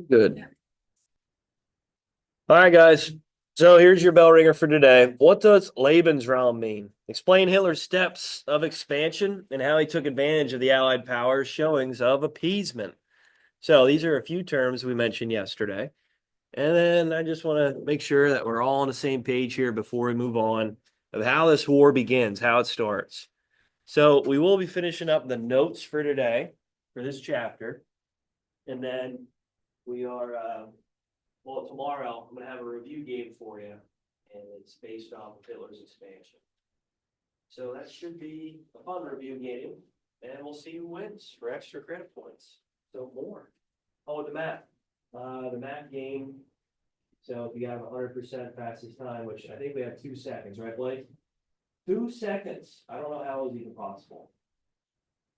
Good. All right, guys. So here's your bell ringer for today. What does Lebensraum mean? Explain Hitler's steps of expansion and how he took advantage of the Allied powers' showings of appeasement. So these are a few terms we mentioned yesterday. And then I just want to make sure that we're all on the same page here before we move on of how this war begins, how it starts. So we will be finishing up the notes for today for this chapter. And then we are well, tomorrow I'm going to have a review game for you, and it's based off of Hitler's expansion. So that should be a fun review game, and we'll see who wins for extra credit points. So more. Oh, the math game. So if you have 100% fastest time, which I think we have 2 seconds, right, Blake? 2 seconds. I don't know how it was even possible.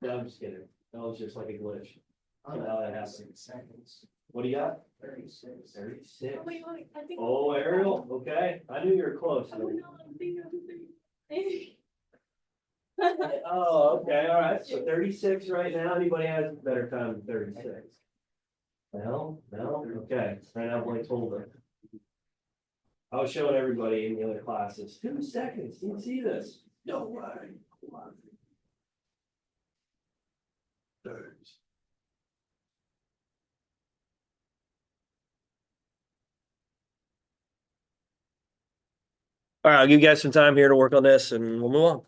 No, I'm just kidding. That was just like a glitch. I don't know how that happened. 6 seconds. What do you got? 36. 36. Oh, wait, I think. Oh, Ariel, okay. I knew you were close. Oh, no, I'm thinking. Oh, okay, all right. So 36 right now. Anybody has a better time than 36? No, okay. Right now, Blake told her. I was showing everybody in the other classes. 2 seconds. You see this? No way. All right, I'll give you guys some time here to work on this and we'll move on.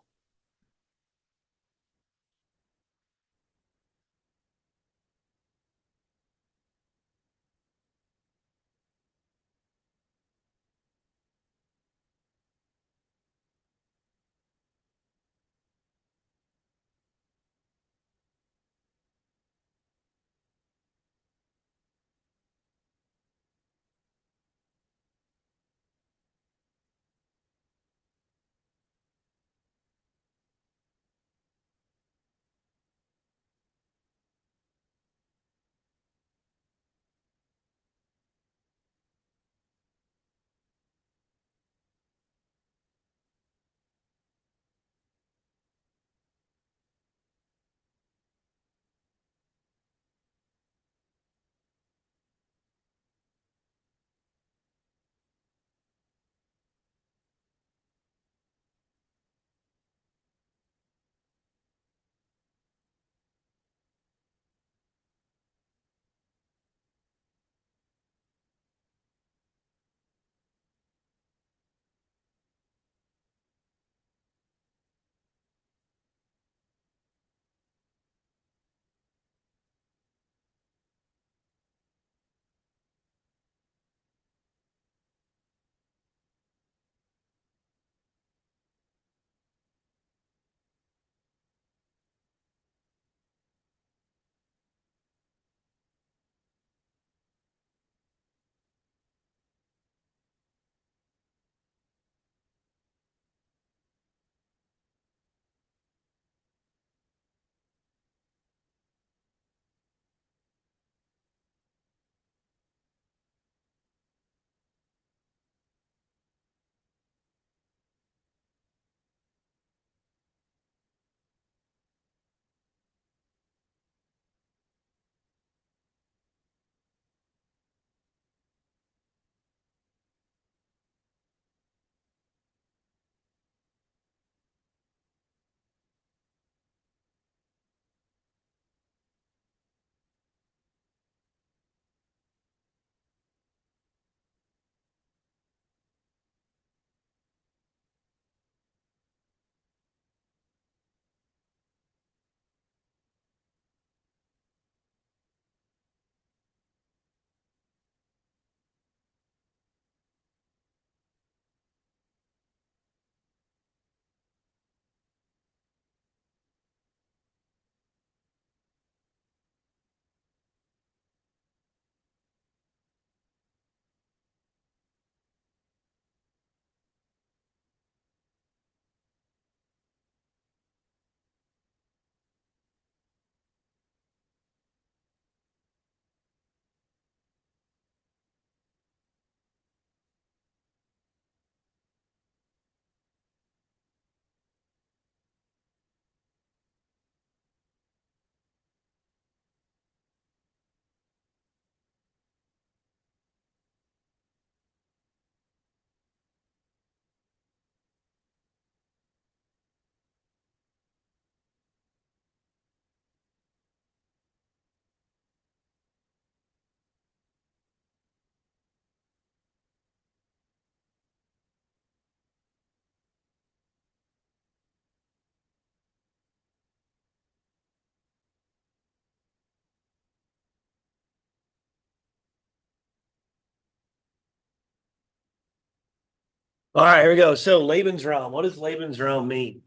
All right, here we go. So Lebensraum, what does Lebensraum mean?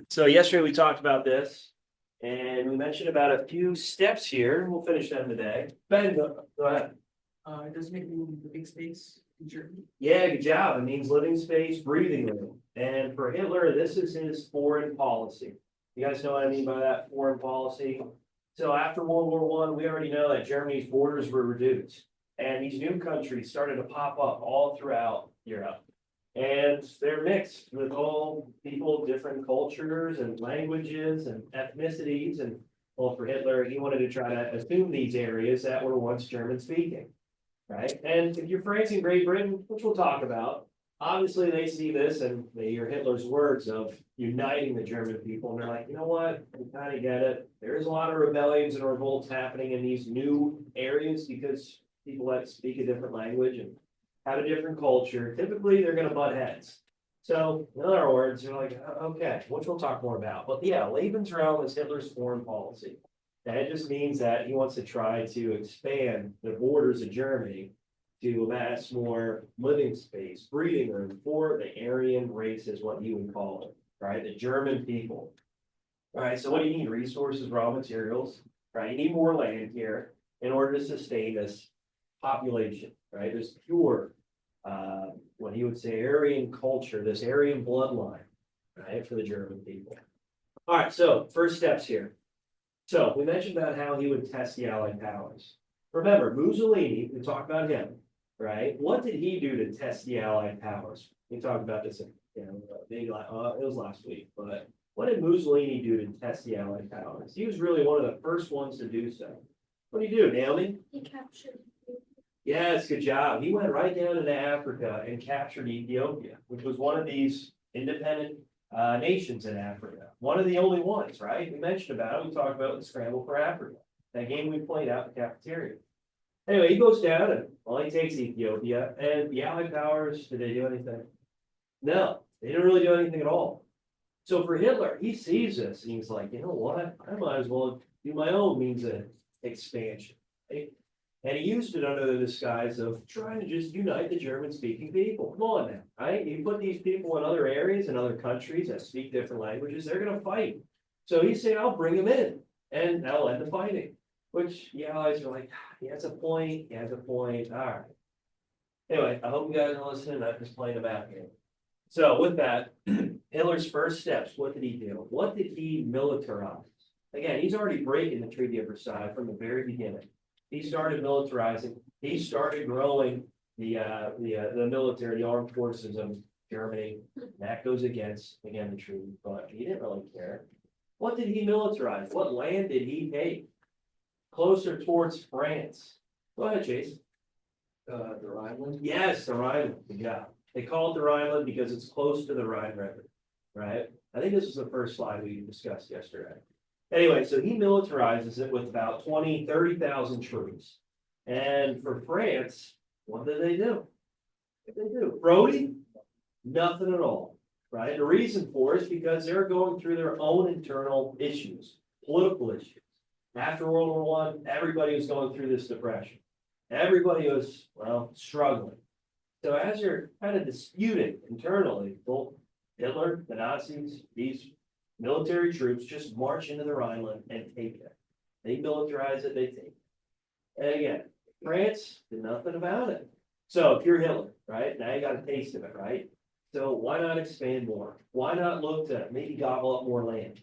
So yesterday we talked about this, and we mentioned about a few steps here. We'll finish them today. Ben, go ahead. It does make me the big space in Germany. Yeah, good job. It means living space, breathing room. And for Hitler, this is his foreign policy. You guys know what I mean by that foreign policy? So after World War One, we already know that Germany's borders were reduced, and these new countries started to pop up all throughout Europe. And they're mixed with all people, different cultures and languages and ethnicities. And well, for Hitler, he wanted to try to assume these areas that were once German speaking, right? And if you're France and Great Britain, which we'll talk about, obviously they see this and they hear Hitler's words of uniting the German people. And they're like, you know what? We kind of get it. There's a lot of rebellions and revolts happening in these new areas because people that speak a different language and have a different culture, typically they're going to butt heads. So, in other words, you're like, okay, which we'll talk more about. But yeah, Lebensraum is Hitler's foreign policy. And it just means that he wants to try to expand the borders of Germany to amass more living space, breathing room for the Aryan race, is what he would call it, right? The German people. All right, so what do you need? Resources, raw materials, right? You need more land here in order to sustain this population, right? This pure, what he would say, Aryan culture, this Aryan bloodline, right, for the German people. All right, so first steps here. So we mentioned about how he would test the Allied powers. Remember, Mussolini, we talked about him, right? What did he do to test the Allied powers? We talked about this, maybe it was last week, but what did Mussolini do to test the Allied powers? He was really one of the first ones to do so. What did he do, Naomi? He captured. Yes, good job. He went right down into Africa and captured Ethiopia, which was one of these independent nations in Africa. One of the only ones, right? We mentioned about it. We talked about the scramble for Africa. That game we played out in the cafeteria. Anyway, he goes down and well, he takes Ethiopia. And the Allied powers, did they do anything? No, they didn't really do anything at all. So for Hitler, he sees this and he's like, you know what? I might as well do my own means of expansion. Right? And he used it under the disguise of trying to just unite the German-speaking people. Come on now, right? You put these people in other areas and other countries that speak different languages, they're going to fight. So he's saying, I'll bring them in, and that'll end the fighting. Which the Allies are like, he has a point, he has a point. All right. Anyway, I hope you guys are listening. I'm just playing about here. So with that, Hitler's first steps, what did he do? What did he militarize? Again, he's already breaking the Treaty of Versailles from the very beginning. He started militarizing. He started growing the military, the armed forces of Germany. That goes against, again, the treaty, but he didn't really care. What did he militarize? What land did he take? Closer towards France. Go ahead, Chase. The Rhineland. Yes, the Rhineland. Good job. They call it the Rhineland because it's close to the Rhine River, right? I think this was the first slide we discussed yesterday. Anyway, so he militarizes it with about 30,000 troops. And for France, what did they do? What did they do? Brody? Nothing at all, right? The reason for it is because they're going through their own internal issues, political issues. After World War One, everybody was going through this depression. Everybody was, well, struggling. So as you're kind of disputing internally, both Hitler, the Nazis, these military troops just march into the Rhineland and take it. They militarize it, they take it. And again, France did nothing about it. So if you're Hitler, right, now you got a taste of it, right? So why not expand more? Why not look to maybe gobble up more land?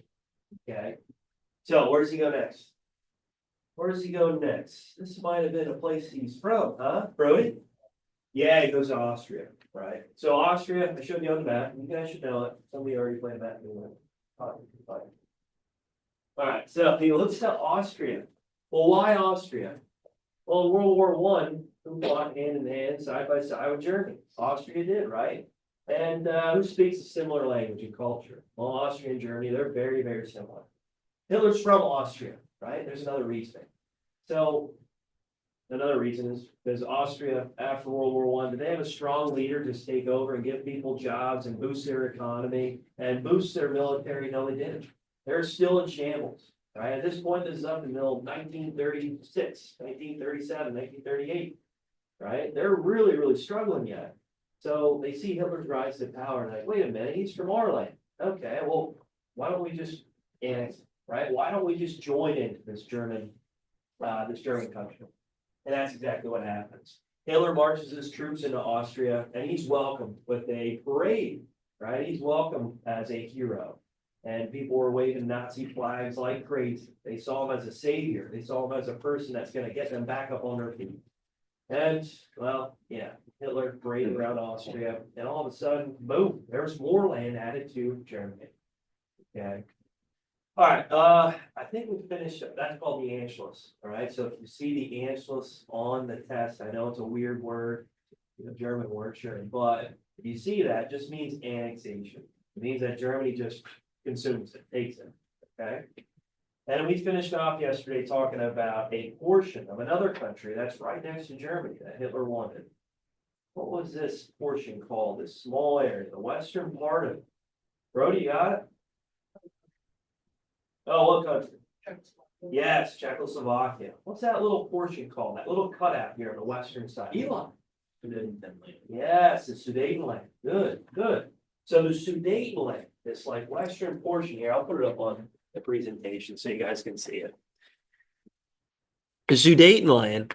Okay. So where does he go next? Where does he go next? This might have been a place he's from, huh, Brody? Yeah, he goes to Austria, right? So Austria, I showed you on the map. You guys should know it. Somebody already played a map. All right, so he looks to Austria. Well, why Austria? Well, in World War One, who fought hand in hand, side by side with Germany? Austria did, right? And who speaks a similar language and culture? Well, Austria and Germany, they're very, very similar. Hitler's from Austria, right? There's another reason. So another reason is because Austria, after World War One, did they have a strong leader to take over and give people jobs and boost their economy and boost their military? No, they didn't. They're still in shambles. Right? At this point, this is up until 1936, 1937, 1938. Right? They're really, really struggling yet. So they see Hitler's rise to power and like, wait a minute, he's from our land. Okay, well, why don't we just annex, right? Why don't we just join into this German country? And that's exactly what happens. Hitler marches his troops into Austria and he's welcomed with a parade, right? He's welcomed as a hero. And people were waving Nazi flags like crazy. They saw him as a savior. They saw him as a person that's going to get them back up on their feet. And, well, yeah, Hitler paraded around Austria, and all of a sudden, boom, there's more land added to Germany. Okay. All right, I think we finished, that's called the Anschluss, all right? So if you see the Anschluss on the test, I know it's a weird word, German word, sure, but if you see that, it just means annexation. It means that Germany just consumes it, takes it, okay? And we finished off yesterday talking about a portion of another country that's right next to Germany that Hitler wanted. What was this portion called? This small area, the western part of it. Brody, you got it? Oh, what country? Yes, Czechoslovakia. What's that little portion called? That little cutout here on the western side? Elon. Yes, the Sudetenland. Good, good. So the Sudetenland, this like western portion here, I'll put it up on the presentation so you guys can see it. The Sudetenland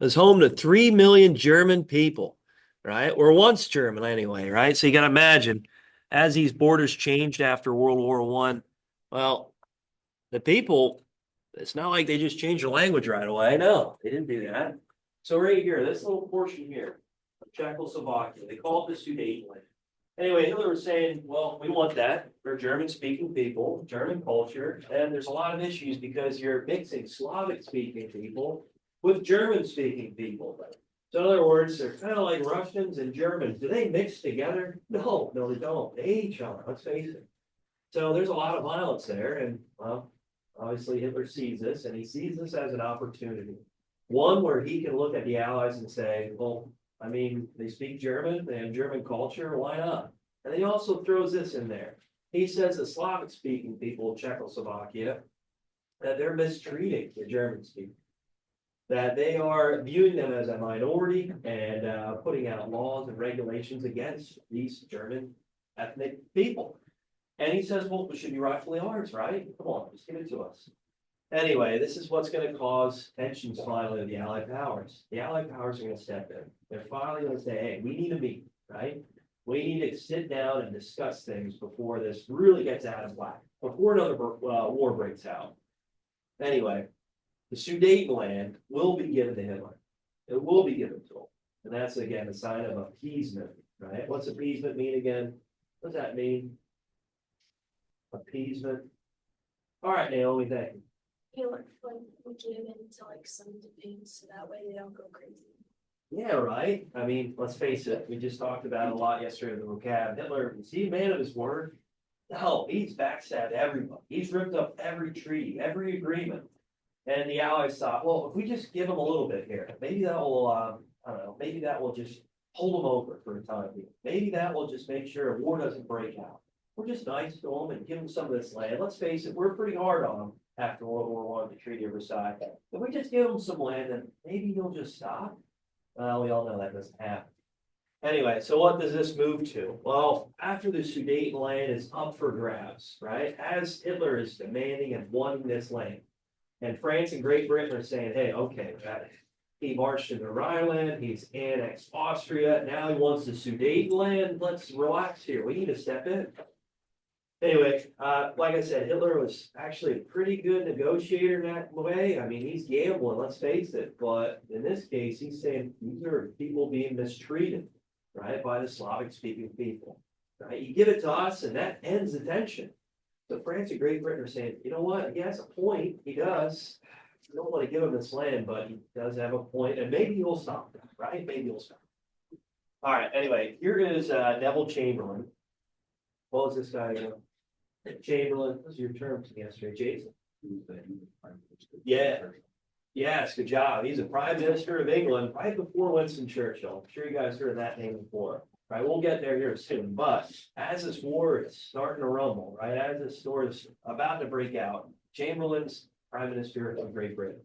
was home to 3 million German people, right? Or once German anyway, right? So you got to imagine as these borders changed after World War I, well, the people, it's not like they just changed the language right away. No, they didn't do that. So right here, this little portion here of Czechoslovakia, they call it the Sudetenland. Anyway, Hitler was saying, well, we want that. We're German-speaking people, German culture, and there's a lot of issues because you're mixing Slavic-speaking people with German-speaking people. So in other words, they're kind of like Russians and Germans. Do they mix together? No, no, they don't. They hate each other, let's face it. So there's a lot of violence there, and well, obviously Hitler sees this, and he sees this as an opportunity. One where he can look at the Allies and say, well, I mean, they speak German, they have German culture, why not? And he also throws this in there. He says the Slavic-speaking people of Czechoslovakia, that they're mistreating the German-speaking, that they are viewing them as a minority and putting out laws and regulations against these German ethnic people. And he says, well, it should be rightfully ours, right? Come on, just give it to us. Anyway, this is what's going to cause tensions finally with the Allied powers. The Allied powers are going to step in. They're finally going to say, hey, we need to meet, right? We need to sit down and discuss things before this really gets out of whack, before another war breaks out. Anyway, the Sudetenland will be given to Hitler. It will be given to him. And that's, again, a sign of appeasement, right? What's appeasement mean again? What does that mean? Appeasement. All right, Naomi, thank you. Like we give into like some debates so that way they don't go crazy. Yeah, right. I mean, let's face it, we just talked about it a lot yesterday in the vocab. Hitler, is he a man of his word? No, he's backstabbed everybody. He's ripped up every treaty, every agreement. And the Allies thought, well, if we just give him a little bit here, maybe that will, I don't know, maybe that will just hold him over for a time being. Maybe that will just make sure a war doesn't break out. We're just nice to him and give him some of this land. Let's face it, we're pretty hard on him after World War I, the Treaty of Versailles. If we just give him some land, then maybe he'll just stop. Well, we all know that doesn't happen. Anyway, so what does this move to? Well, after the Sudetenland is up for grabs, right? As Hitler is demanding and wanting this land, and France and Great Britain are saying, hey, okay, he marched into Rhineland, he's annexed Austria, now he wants the Sudetenland. Let's relax here. We need to step in. Anyway, like I said, Hitler was actually a pretty good negotiator in that way. I mean, he's gambling, let's face it. But in this case, he's saying these are people being mistreated, right, by the Slavic-speaking people. Right? You give it to us, and that ends the tension. So France and Great Britain are saying, you know what? He has a point. He does. We don't want to give him this land, but he does have a point, and maybe he'll stop that, right? Maybe he'll stop. All right. Anyway, here is Neville Chamberlain. What was this guy again? Chamberlain, those are your terms yesterday, Jason. Yeah. Yes, good job. He's a prime minister of England right before Winston Churchill. I'm sure you guys heard that name before. Right, we'll get there here soon. But as this war is starting to rumble, right, as this war is about to break out, Chamberlain's prime minister of Great Britain.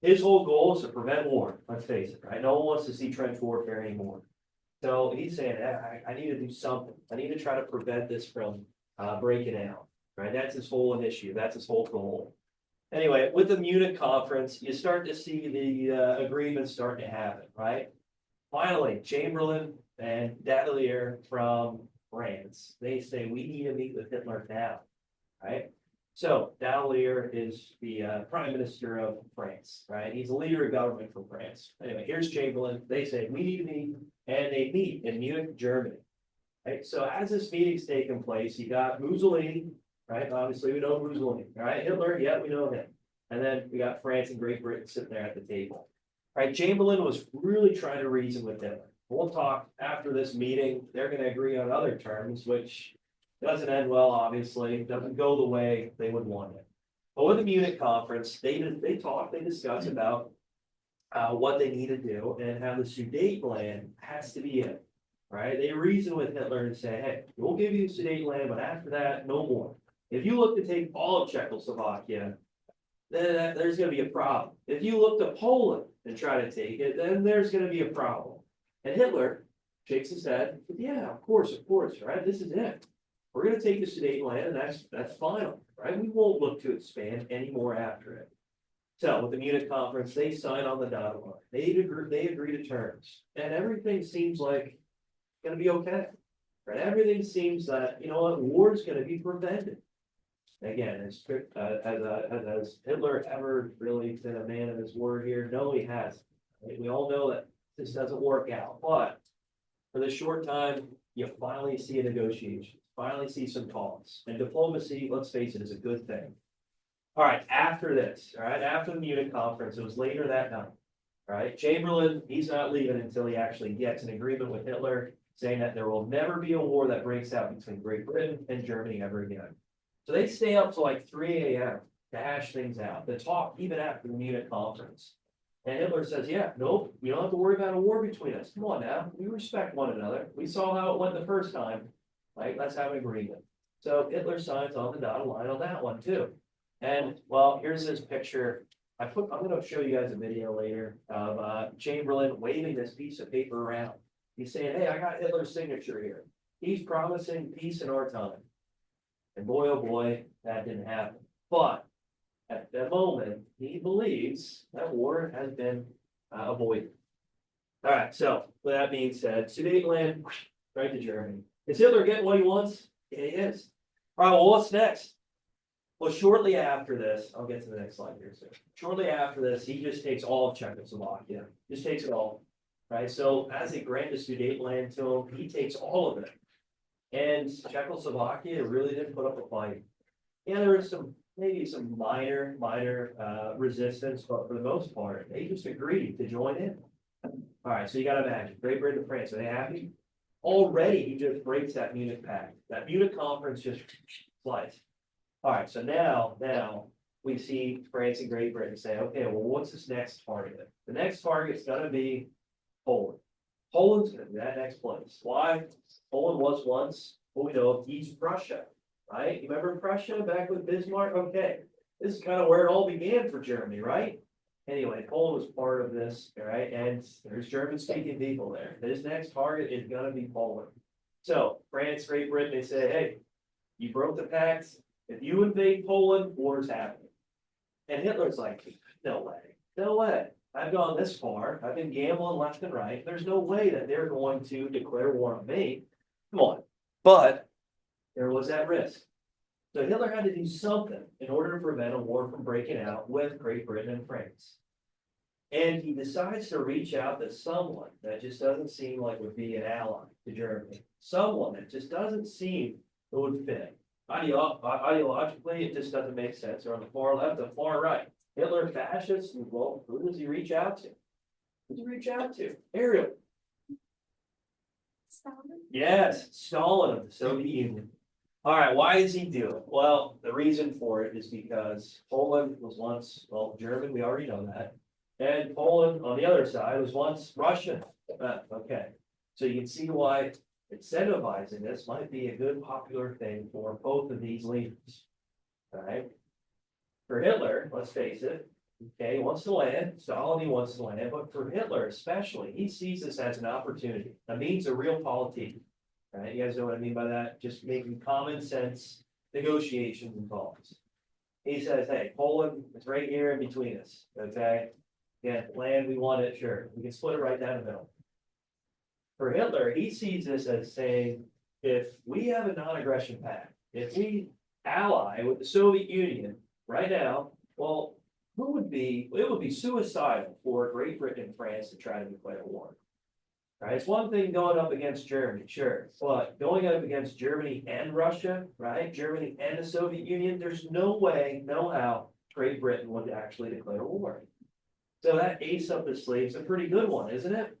His whole goal is to prevent war. Let's face it, right? No one wants to see trench warfare anymore. So he's saying, I need to do something. I need to try to prevent this from breaking out, right? That's his whole issue. That's his whole goal. Anyway, with the Munich conference, you start to see the agreements starting to happen, right? Finally, Chamberlain and Dadelier from France, they say we need to meet with Hitler now, right? So Dadelier is the prime minister of France, right? He's the leader of government from France. Anyway, here's Chamberlain. They say we need to meet, and they meet in Munich, Germany. Right? So as this meeting's taking place, you got Mussolini, right? Obviously, we know Mussolini, right? Hitler, yeah, we know him. And then we got France and Great Britain sitting there at the table. Right? Chamberlain was really trying to reason with Hitler. We'll talk after this meeting. They're going to agree on other terms, which doesn't end well, obviously. Doesn't go the way they would want it. But with the Munich conference, they discuss about what they need to do and how the Sudetenland has to be in. Right? They reason with Hitler and say, hey, we'll give you Sudetenland, but after that, no more. If you look to take all of Czechoslovakia, then there's going to be a problem. If you look to Poland and try to take it, then there's going to be a problem. And Hitler shakes his head. Yeah, of course, right? This is it. We're going to take the Sudetenland, and that's final, right? We won't look to expand anymore after it. So with the Munich conference, they sign on the dotted line. They agree to terms, and everything seems like going to be okay, right? Everything seems that war is going to be prevented. Again, has Hitler ever really been a man of his word here? No, he hasn't. Right? We all know that this doesn't work out, but for the short time, you finally see a negotiation, finally see some talks, and diplomacy, let's face it, is a good thing. All right, after this, all right, after the Munich conference, it was later that night, right? Chamberlain, he's not leaving until he actually gets an agreement with Hitler, saying that there will never be a war that breaks out between Great Britain and Germany ever again. So they stay up till like 3 a.m. to hash things out, to talk even after the Munich conference. And Hitler says, yeah, nope, we don't have to worry about a war between us. Come on now, we respect one another. We saw how it went the first time, right? Let's have an agreement. So Hitler signs on the dotted line on that one too. And well, here's this picture. I'm going to show you guys a video later of Chamberlain waving this piece of paper around. He's saying, hey, I got Hitler's signature here. He's promising peace in our time. And boy, oh boy, that didn't happen. But at that moment, he believes that war has been avoided. All right, so with that being said, Sudetenland, right to Germany. Is Hitler getting what he wants? Yeah, he is. All right, well, what's next? Well, shortly after this, I'll get to the next slide here. So shortly after this, he just takes all of Czechoslovakia. Just takes it all. Right, so as they grant the Sudetenland to him, he takes all of it. And Czechoslovakia really didn't put up a fight. Yeah, there was maybe some minor resistance, but for the most part, they just agreed to join in. All right, so you got to imagine, Great Britain and France, are they happy? Already, he just breaks that Munich Pact. That Munich conference just flies. All right, so now we see France and Great Britain say, okay, well, what's this next target? The next target's going to be Poland. Poland's going to be that next place. Why? Poland was once, what we know of, East Prussia, right? You remember Prussia back with Bismarck? Okay, this is kind of where it all began for Germany, right? Anyway, Poland was part of this, all right? And there's German-speaking people there. This next target is going to be Poland. So France, Great Britain, they say, hey, you broke the pact. If you invade Poland, war's happening. And Hitler's like, no way. I've gone this far. I've been gambling left and right. There's no way that they're going to declare war on me. Come on. But there was that risk. So Hitler had to do something in order to prevent a war from breaking out with Great Britain and France. And he decides to reach out to someone that just doesn't seem like would be an ally to Germany. Someone that just doesn't seem that would fit. Ideologically, it just doesn't make sense. They're on the far left, the far right. Hitler fascist, well, who does he reach out to? Who does he reach out to? Ariel. Stalin? Yes, Stalin of the Soviet Union. All right, why does he do it? Well, the reason for it is because Poland was once, well, German, we already know that. And Poland, on the other side, was once Russian. Okay, so you can see why incentivizing this might be a good popular thing for both of these leaders. All right. For Hitler, let's face it, Okay, he wants to land, Stalin, he wants to land, but for Hitler especially, he sees this as an opportunity, a means of real politique. Right, you guys know what I mean by that? Just making common sense negotiations and talks. He says, hey, Poland, it's right here in between us, okay? Yeah, land, we want it, sure, we can split it right down the middle. For Hitler, he sees this as saying, if we have a non-aggression pact, if we ally with the Soviet Union right now, well, it would be suicidal for Great Britain and France to try to declare war. Right, it's one thing going up against Germany, sure, but going up against Germany and Russia, right? Germany and the Soviet Union, there's no way, no how Great Britain would actually declare war. So that ace up his sleeve is a pretty good one, isn't it?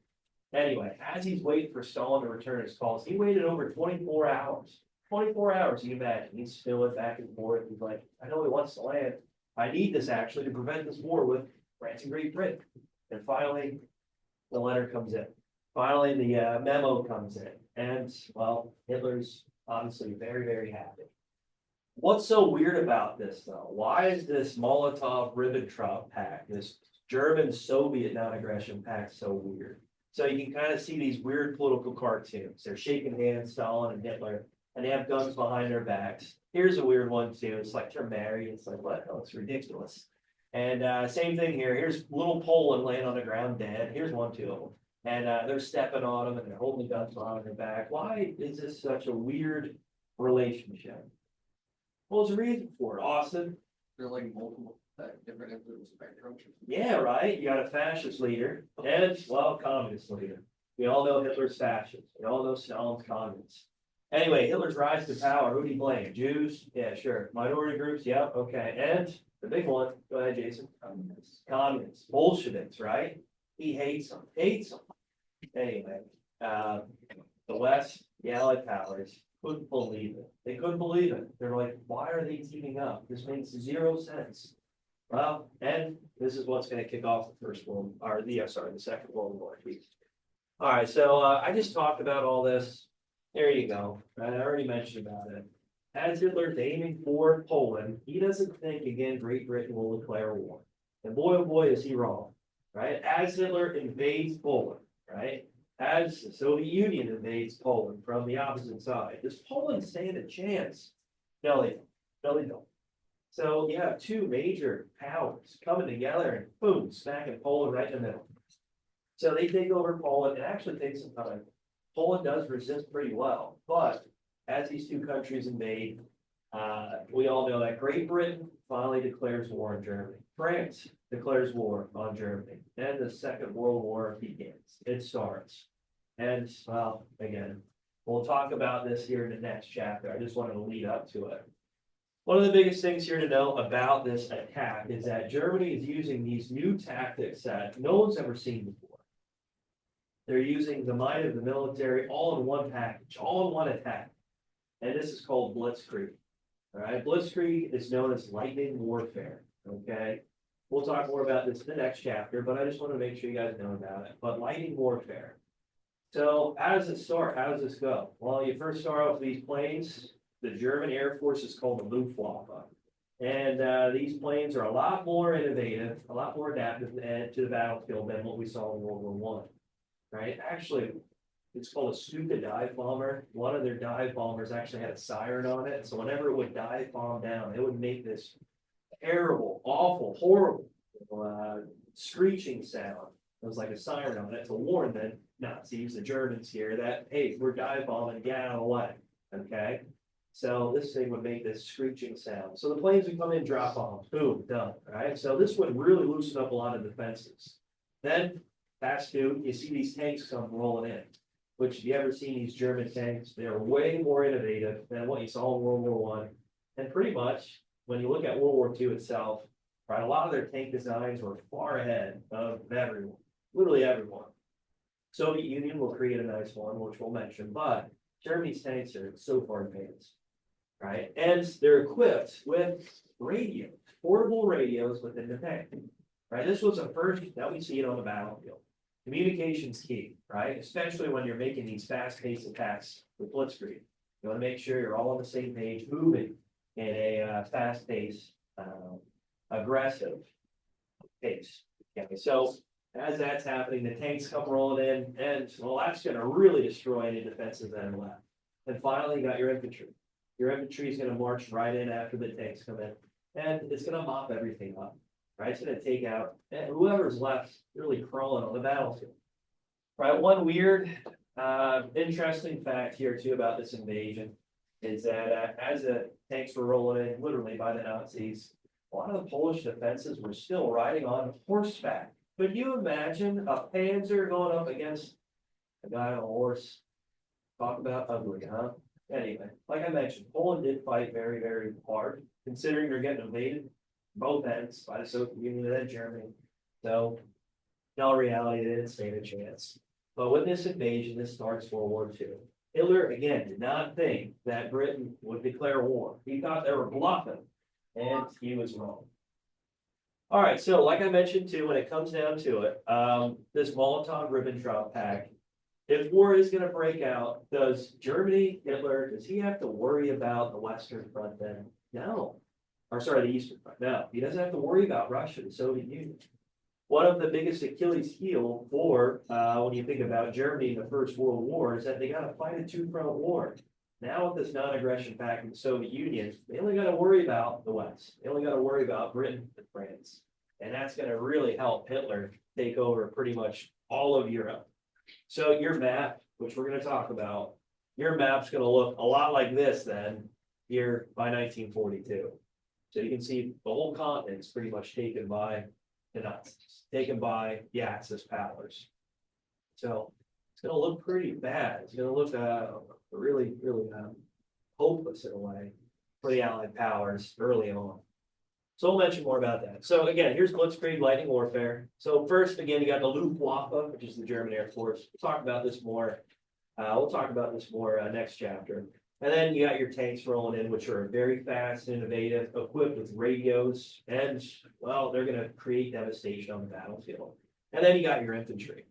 Anyway, as he's waiting for Stalin to return his calls, he waited over 24 hours. 24 hours, you imagine. He's spilling back and forth. He's like, I know he wants to land. I need this actually to prevent this war with France and Great Britain. And finally, the letter comes in. Finally, the memo comes in. And, well, Hitler's obviously very, very happy. What's so weird about this, though? Why is this Molotov-Ribbentrop Pact, this German-Soviet non-aggression pact, so weird? So you can kind of see these weird political cartoons. They're shaking hands, Stalin and Hitler, and they have guns behind their backs. Here's a weird one, too. It's like they're married. It's like, what? Oh, it's ridiculous. And same thing here. Here's little Poland laying on the ground dead. Here's one, two of them. And they're stepping on them and they're holding guns behind their back. Why is this such a weird relationship? Well, there's a reason for it, Austin. They're like multiple, different ends of the spectrum. Yeah, right. You got a fascist leader and, well, communist leader. We all know Hitler's fascist. We all know Stalin's communist. Anyway, Hitler's rise to power. Who do you blame? Jews? Yeah, sure. Minority groups? Yeah, okay. And the big one, go ahead, Jason. Communists. Bolsheviks, right? He hates them. Hates them. Anyway, the West, the Allied powers couldn't believe it. They couldn't believe it. They're like, why are they teaming up? This makes zero sense. Well, and this is what's going to kick off the the Second World War. All right, so I just talked about all this. There you go. I already mentioned about it. As Hitler's aiming for Poland, he doesn't think again Great Britain will declare war. And boy, oh boy, is he wrong. Right? As Hitler invades Poland, right? As the Soviet Union invades Poland from the opposite side, does Poland stand a chance? No, they don't. No, they don't. So you have two major powers coming together and boom, smacking Poland right in the middle. So they take over Poland. It actually takes some time. Poland does resist pretty well, but as these two countries invade, we all know that Great Britain finally declares war on Germany. France declares war on Germany. And the Second World War begins. It starts. And, well, again, we'll talk about this here in the next chapter. I just wanted to lead up to it. One of the biggest things here to know about this attack is that Germany is using these new tactics that no one's ever seen before. They're using the might of the military all in one package, all in one attack. And this is called Blitzkrieg. All right, Blitzkrieg is known as lightning warfare. Okay, we'll talk more about this in the next chapter, but I just want to make sure you guys know about it. But lightning warfare. So how does it start? How does this go? Well, you first start off with these planes. The German Air Force is called the Luftwaffe. And these planes are a lot more innovative, a lot more adaptive to the battlefield than what we saw in World War I. Right? Actually, it's called a Stuka dive bomber. One of their dive bombers actually had a siren on it. So whenever it would dive bomb down, it would make this terrible, awful, horrible screeching sound. It was like a siren on it to warn the Nazis, the Germans here, that, hey, we're dive bombing, get out of the way. Okay? So this thing would make this screeching sound. So the planes would come in, drop bombs, boom, done. Right? So this would really loosen up a lot of defenses. Then, past two, you see these tanks come rolling in. Which, if you ever seen these German tanks, they're way more innovative than what you saw in World War I. And pretty much, when you look at World War II itself, right, a lot of their tank designs were far ahead of everyone, literally everyone. Soviet Union will create a nice one, which we'll mention, but Germany's tanks are so far advanced, right? And they're equipped with radios, portable radios within the tank, right? This was the first that we see it on the battlefield. Communication's key, right? Especially when you're making these fast-paced attacks with Blitzkrieg. You want to make sure you're all on the same page, moving in a fast-paced, aggressive pace. Okay, so as that's happening, the tanks come rolling in, and well, that's going to really destroy any defenses that are left. And finally, you got your infantry. Your infantry is going to march right in after the tanks come in, and it's going to mop everything up. Right, it's going to take out whoever's left, really crawling on the battlefield. Right, one weird, interesting fact here too about this invasion is that as the tanks were rolling in, literally by the Nazis, a lot of the Polish defenses were still riding on horseback. Could you imagine a panzer going up against a guy on a horse? Talk about ugly, huh? Anyway, like I mentioned, Poland did fight very, very hard, considering they're getting invaded both ends by the Soviet Union and Germany. So, in all reality, they didn't stand a chance. But with this invasion, this starts World War II. Hitler, again, did not think that Britain would declare war. He thought they were bluffing, and he was wrong. All right, so like I mentioned too, when it comes down to it, this Molotov-Ribbentrop Pact, if war is going to break out, does Germany, Hitler, does he have to worry about the Western Front then? No. Or sorry, the Eastern Front. No, he doesn't have to worry about Russia, the Soviet Union. One of the biggest Achilles heel for when you think about Germany in the First World War is that they got to fight a two-front war. Now with this non-aggression pact with the Soviet Union, they only got to worry about the West. They only got to worry about Britain and France. And that's going to really help Hitler take over pretty much all of Europe. So your map, which we're going to talk about, your map's going to look a lot like this then here by 1942. So you can see the whole continent's pretty much taken by the Nazis, taken by the Axis powers. So it's going to look pretty bad. It's going to look really, really hopeless in a way for the Allied powers early on. So we'll mention more about that. So again, here's Blitzkrieg lightning warfare. So first, again, you got the Luftwaffe, which is the German Air Force. We'll talk about this more. Next chapter. And then you got your tanks rolling in, which are very fast, innovative, equipped with radios, and well, they're going to create devastation on the battlefield. And then you got your infantry.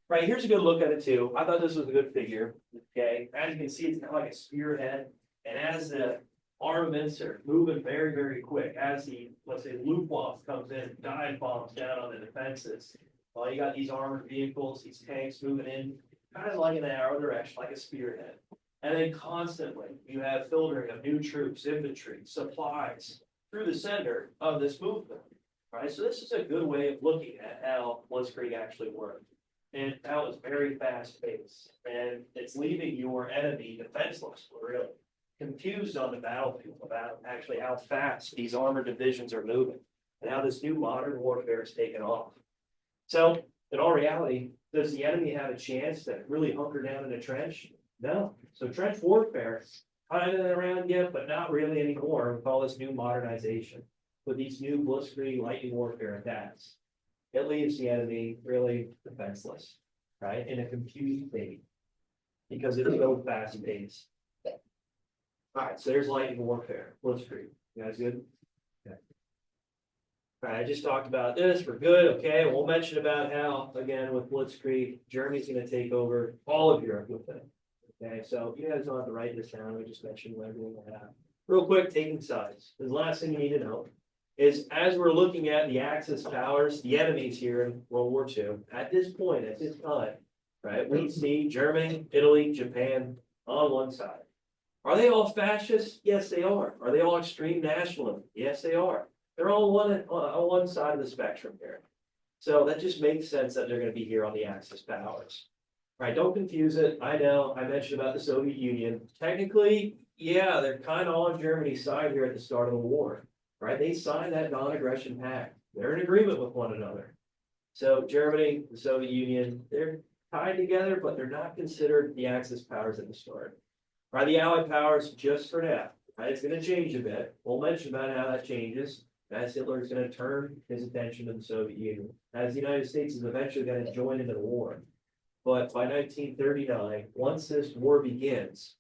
Right, here's a good look at it too. I thought this was a good figure. Okay, as you can see, it's kind of like a spearhead, and as the armaments are moving very, very quick, as the, let's say, Luftwaffe comes in, dive bombs down on the defenses. Well, you got these armored vehicles, these tanks moving in, kind of like in an arrow direction, like a spearhead. And then constantly, you have filtering of new troops, infantry, supplies through the center of this movement. Right, so this is a good way of looking at how Blitzkrieg actually worked. And how it's very fast paced. And it's leaving your enemy defenseless, really confused on the battlefield about actually how fast these armored divisions are moving and how this new modern warfare is taken off. So, in all reality, does the enemy have a chance to really hunker down in a trench? No. So trench warfare, kind of around yet, but not really anymore with all this new modernization, with these new Blitzkrieg lightning warfare attacks. It leaves the enemy really defenseless, right? In a confused state because it's so fast paced. All right, so there's lightning warfare, Blitzkrieg. You guys good? Okay. All right, I just talked about this. We're good. Okay, we'll mention about how, again, with Blitzkrieg, Germany's going to take over all of Europe with it. Okay, so you guys don't have to write this down. We just mentioned everything we have. Real quick, taking sides. The last thing you need to know is as we're looking at the Axis powers, the enemies here in World War II, at this point, at this time, right, we see Germany, Italy, Japan on one side. Are they all fascist? Yes, they are. Are they all extreme nationalism? Yes, they are. They're all on one side of the spectrum here. So that just makes sense that they're going to be here on the Axis powers. Right, don't confuse it. I know I mentioned about the Soviet Union. Technically, yeah, they're kind of on Germany's side here at the start of the war. Right, they signed that non-aggression pact. They're in agreement with one another. So Germany, the Soviet Union, they're tied together, but they're not considered the Axis powers at the start. Right, the Allied powers just for now. Right, it's going to change a bit. We'll mention about how that changes as Hitler is going to turn his attention to the Soviet Union, as the United States is eventually going to join into the war. But by 1939, once this war begins,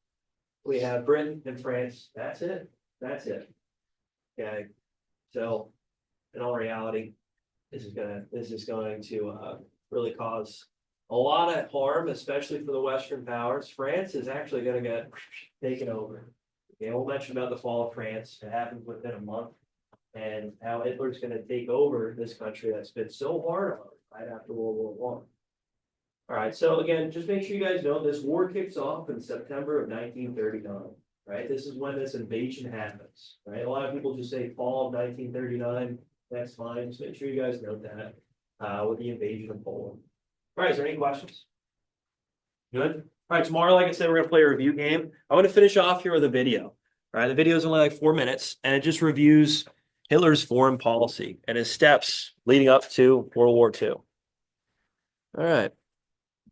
we have Britain and France. That's it. That's it. Okay. So, in all reality, this is going to really cause a lot of harm, especially for the Western powers. France is actually going to get taken over. Okay, we'll mention about the fall of France. It happened within a month. and how Hitler's going to take over this country that's been so hard on him right after World War One. All right, so again, just make sure you guys know this war kicks off in September of 1939. Right, this is when this invasion happens. Right, a lot of people just say fall of 1939. That's fine. Just make sure you guys note that with the invasion of Poland. All right, is there any questions? Good. All right, tomorrow, like I said, we're gonna play a review game. I want to finish off here with a video. All right, the video is only like 4 minutes, and it just reviews Hitler's foreign policy and his steps leading up to World War II. All right.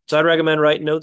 So I'd recommend writing notes